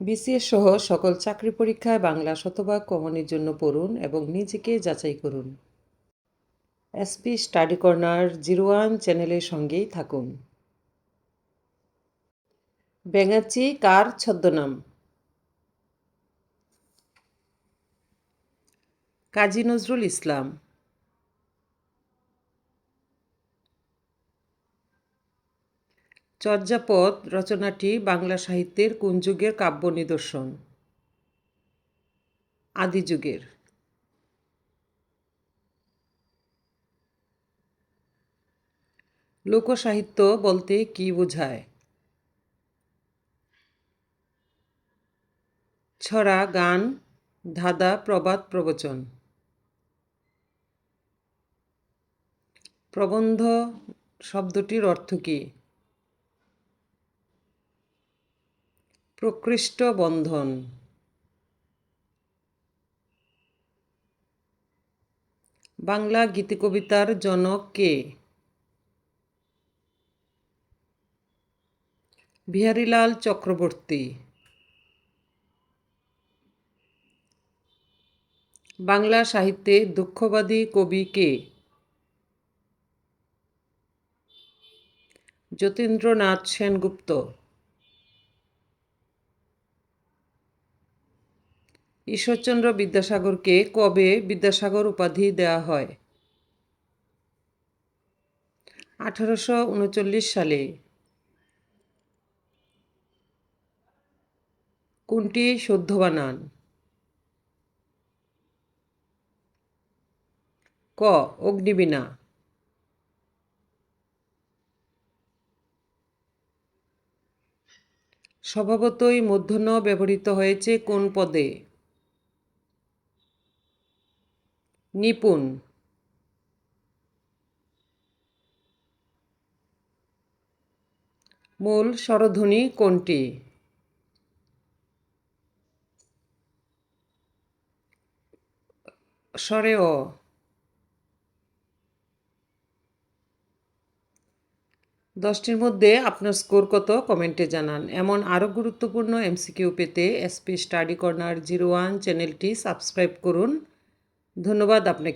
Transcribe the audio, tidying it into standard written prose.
BCS সহ সকল চাকরি পরীক্ষায় বাংলা শতভাগ কমনের জন্য পড়ুন এবং নিজেকে যাচাই করুন। এসপি স্টাডি কর্নার 01 চ্যানেলের সঙ্গেই থাকুন। ব্যাঙাচি কার ছদ্মনাম? কাজী নজরুল ইসলাম। চর্যাপদ রচনাটি বাংলা সাহিত্যের কোন যুগের কাব্য নিদর্শন? আদি যুগের। লোকসাহিত্য বলতে কী বোঝায়? ছড়া, গান, ধাঁধা, প্রবাদ, প্রবচন। প্রবন্ধ শব্দটির অর্থ কী? প্রকৃষ্ট বন্ধন। বাংলা গীতিকবিতার জনক কে? বিহারীলাল চক্রবর্তী। বাংলা সাহিত্যে দুঃখবাদী কবি কে? যতীন্দ্রনাথ সেনগুপ্ত। ঈশ্বরচন্দ্র বিদ্যাসাগরকে কবে বিদ্যাসাগর উপাধি দেওয়া হয়? 1839 সালে। কোনটি শুদ্ধ বানান? ক. অগ্নিবীণা। স্বভাবতই মূর্ধন্য ব্যবহৃত হয়েছে কোন পদে? নিপুণ। মূল স্বরধ্বনি কোনটি? স্বরে অ। 10টির মধ্যে আপনার স্কোর কত কমেন্টে জানান। এমন আরও গুরুত্বপূর্ণ এমসিকিউ পেতে এসপি স্টাডি কর্নার 01 চ্যানেলটি সাবস্ক্রাইব করুন। ধন্যবাদ আপনাকে।